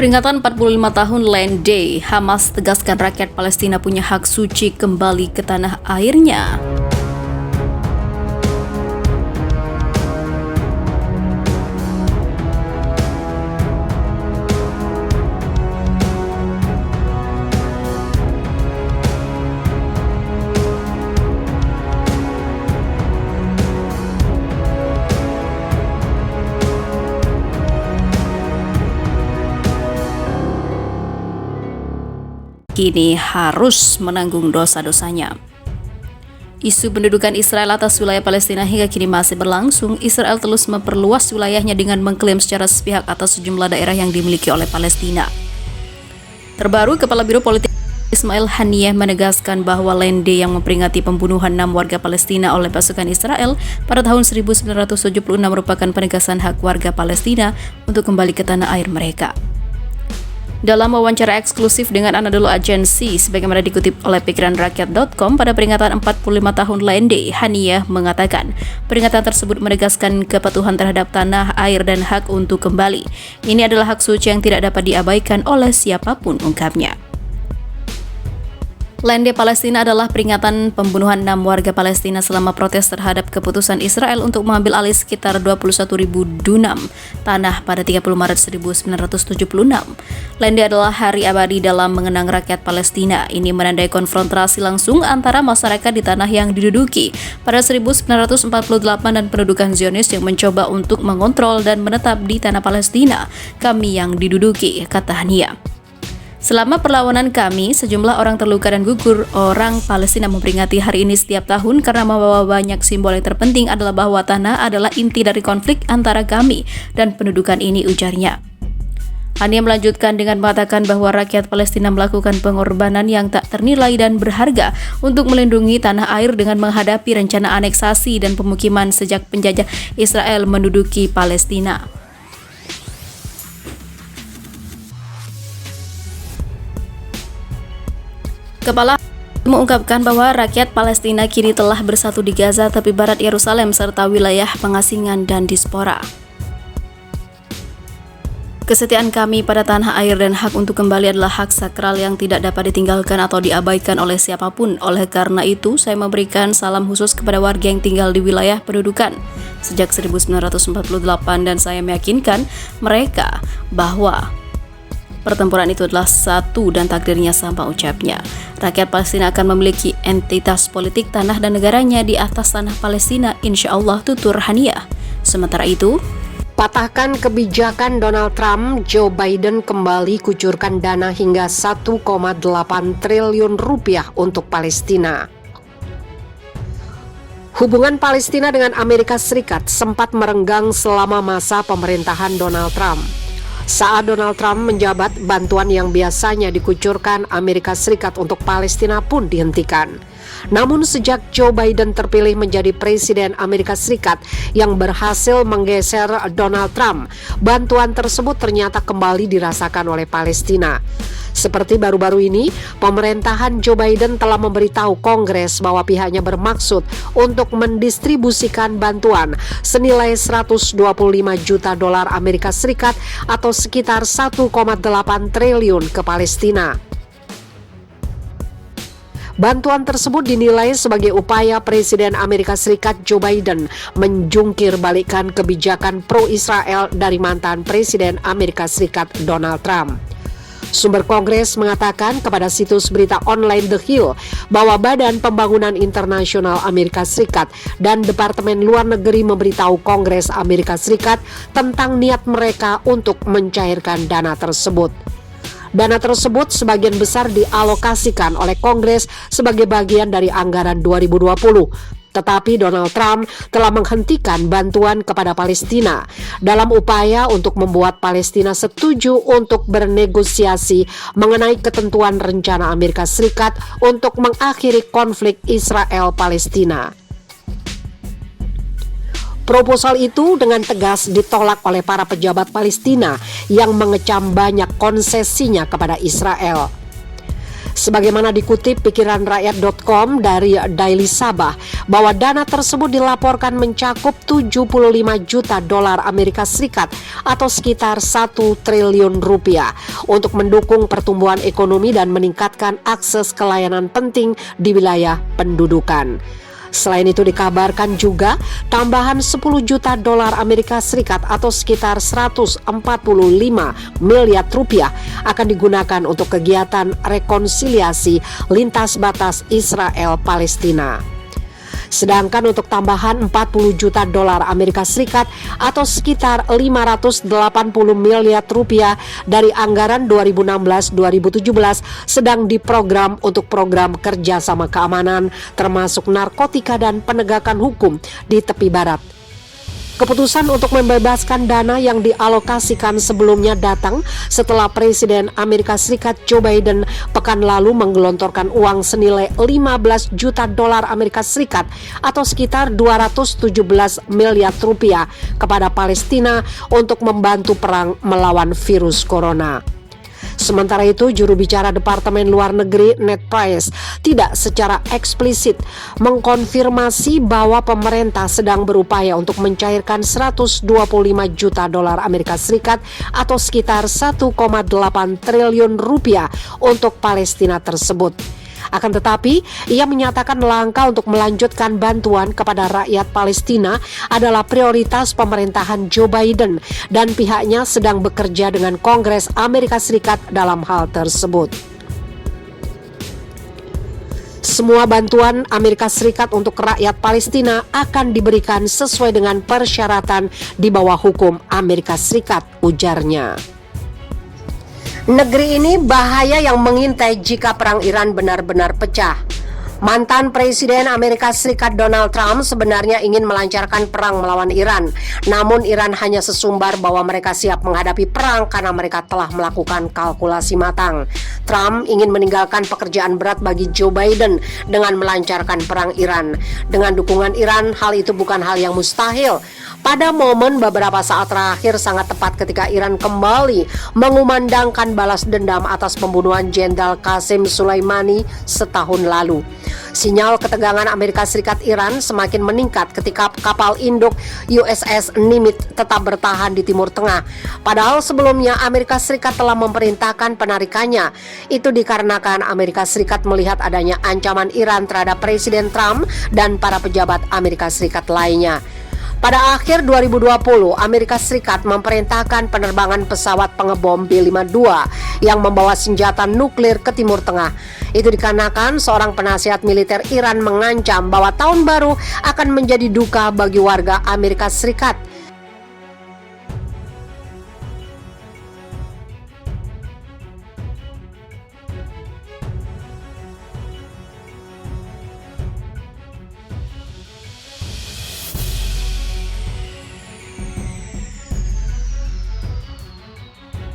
Peringatan 45 tahun Land Day, Hamas tegaskan rakyat Palestina punya hak suci kembali ke tanah airnya. Kini harus menanggung dosa-dosanya. Isu pendudukan Israel atas wilayah Palestina hingga kini masih berlangsung. Israel terus memperluas wilayahnya dengan mengklaim secara sepihak atas sejumlah daerah yang dimiliki oleh Palestina. Terbaru, Kepala Biro Politik Ismail Haniyeh menegaskan bahwa Land Day yang memperingati pembunuhan 6 warga Palestina oleh pasukan Israel pada tahun 1976 merupakan penegasan hak warga Palestina untuk kembali ke tanah air mereka. Dalam wawancara eksklusif dengan Anadolu Agency, sebagaimana dikutip oleh pikiranrakyat.com pada peringatan 45 tahun Land Day, Haniyeh mengatakan, peringatan tersebut menegaskan kepatuhan terhadap tanah, air, dan hak untuk kembali. Ini adalah hak suci yang tidak dapat diabaikan oleh siapapun, ungkapnya. Land Day Palestina adalah peringatan pembunuhan 6 warga Palestina selama protes terhadap keputusan Israel untuk mengambil alih sekitar 21.000 dunam tanah pada 30 Maret 1976. Land Day adalah hari abadi dalam mengenang rakyat Palestina. Ini menandai konfrontasi langsung antara masyarakat di tanah yang diduduki pada 1948 dan pendudukan Zionis yang mencoba untuk mengontrol dan menetap di tanah Palestina, kami yang diduduki, kata Haniyeh. Selama perlawanan kami, sejumlah orang terluka dan gugur. Orang Palestina memperingati hari ini setiap tahun karena membawa banyak simbol yang terpenting adalah bahwa tanah adalah inti dari konflik antara kami dan pendudukan ini, ujarnya. Haniyeh melanjutkan dengan mengatakan bahwa rakyat Palestina melakukan pengorbanan yang tak ternilai dan berharga untuk melindungi tanah air dengan menghadapi rencana aneksasi dan pemukiman sejak penjajah Israel menduduki Palestina. Kepala mengungkapkan bahwa rakyat Palestina kini telah bersatu di Gaza, tepi barat Yerusalem, serta wilayah pengasingan dan diaspora. Kesetiaan kami pada tanah air dan hak untuk kembali adalah hak sakral yang tidak dapat ditinggalkan atau diabaikan oleh siapapun. Oleh karena itu, saya memberikan salam khusus kepada warga yang tinggal di wilayah pendudukan sejak 1948 dan saya meyakinkan mereka bahwa pertempuran itu adalah satu dan takdirnya sama, ucapnya. Rakyat Palestina akan memiliki entitas politik tanah dan negaranya di atas tanah Palestina, insya Allah, tutur Haniyeh. Sementara itu, patahkan kebijakan Donald Trump, Joe Biden kembali kucurkan dana hingga 1,8 triliun rupiah untuk Palestina. Hubungan Palestina dengan Amerika Serikat sempat merenggang selama masa pemerintahan Donald Trump. Saat Donald Trump menjabat, bantuan yang biasanya dikucurkan Amerika Serikat untuk Palestina pun dihentikan. Namun sejak Joe Biden terpilih menjadi Presiden Amerika Serikat yang berhasil menggeser Donald Trump, bantuan tersebut ternyata kembali dirasakan oleh Palestina. Seperti baru-baru ini, pemerintahan Joe Biden telah memberitahu Kongres bahwa pihaknya bermaksud untuk mendistribusikan bantuan senilai 125 juta dolar Amerika Serikat atau sekitar 1,8 triliun ke Palestina. Bantuan tersebut dinilai sebagai upaya Presiden Amerika Serikat Joe Biden menjungkir balikkan kebijakan pro-Israel dari mantan Presiden Amerika Serikat Donald Trump. Sumber Kongres mengatakan kepada situs berita online The Hill bahwa Badan Pembangunan Internasional Amerika Serikat dan Departemen Luar Negeri memberitahu Kongres Amerika Serikat tentang niat mereka untuk mencairkan dana tersebut. Dana tersebut sebagian besar dialokasikan oleh Kongres sebagai bagian dari anggaran 2020. Tetapi Donald Trump telah menghentikan bantuan kepada Palestina dalam upaya untuk membuat Palestina setuju untuk bernegosiasi mengenai ketentuan rencana Amerika Serikat untuk mengakhiri konflik Israel-Palestina. Proposal itu dengan tegas ditolak oleh para pejabat Palestina yang mengecam banyak konsesinya kepada Israel. Sebagaimana dikutip pikiranrakyat.com dari Daily Sabah, bahwa dana tersebut dilaporkan mencakup 75 juta dolar Amerika Serikat atau sekitar 1 triliun rupiah untuk mendukung pertumbuhan ekonomi dan meningkatkan akses ke layanan penting di wilayah pendudukan. Selain itu dikabarkan juga tambahan 10 juta dolar Amerika Serikat atau sekitar 145 miliar rupiah akan digunakan untuk kegiatan rekonsiliasi lintas batas Israel-Palestina. Sedangkan untuk tambahan 40 juta dolar Amerika Serikat atau sekitar 580 miliar rupiah dari anggaran 2016-2017 sedang diprogram untuk program kerjasama keamanan termasuk narkotika dan penegakan hukum di tepi barat. Keputusan untuk membebaskan dana yang dialokasikan sebelumnya datang setelah Presiden Amerika Serikat Joe Biden pekan lalu menggelontorkan uang senilai 15 juta dolar Amerika Serikat atau sekitar 217 miliar rupiah kepada Palestina untuk membantu perang melawan virus corona. Sementara itu, juru bicara Departemen Luar Negeri Ned Price tidak secara eksplisit mengkonfirmasi bahwa pemerintah sedang berupaya untuk mencairkan 125 juta dolar Amerika Serikat atau sekitar 1,8 triliun rupiah untuk Palestina tersebut. Akan tetapi, ia menyatakan langkah untuk melanjutkan bantuan kepada rakyat Palestina adalah prioritas pemerintahan Joe Biden dan pihaknya sedang bekerja dengan Kongres Amerika Serikat dalam hal tersebut. Semua bantuan Amerika Serikat untuk rakyat Palestina akan diberikan sesuai dengan persyaratan di bawah hukum Amerika Serikat, ujarnya. Negeri ini bahaya yang mengintai jika perang Iran benar-benar pecah. Mantan Presiden Amerika Serikat Donald Trump sebenarnya ingin melancarkan perang melawan Iran. Namun Iran hanya sesumbar bahwa mereka siap menghadapi perang karena mereka telah melakukan kalkulasi matang. Trump ingin meninggalkan pekerjaan berat bagi Joe Biden dengan melancarkan perang Iran. Dengan dukungan Iran, hal itu bukan hal yang mustahil. Pada momen beberapa saat terakhir sangat tepat ketika Iran kembali mengumandangkan balas dendam atas pembunuhan Jenderal Qasem Soleimani setahun lalu. Sinyal ketegangan Amerika Serikat Iran semakin meningkat ketika kapal induk USS Nimitz tetap bertahan di Timur Tengah. Padahal sebelumnya Amerika Serikat telah memerintahkan penarikannya. Itu dikarenakan Amerika Serikat melihat adanya ancaman Iran terhadap Presiden Trump dan para pejabat Amerika Serikat lainnya. Pada akhir 2020, Amerika Serikat memerintahkan penerbangan pesawat pengebom B-52 yang membawa senjata nuklir ke Timur Tengah. Itu dikarenakan seorang penasihat militer Iran mengancam bahwa tahun baru akan menjadi duka bagi warga Amerika Serikat.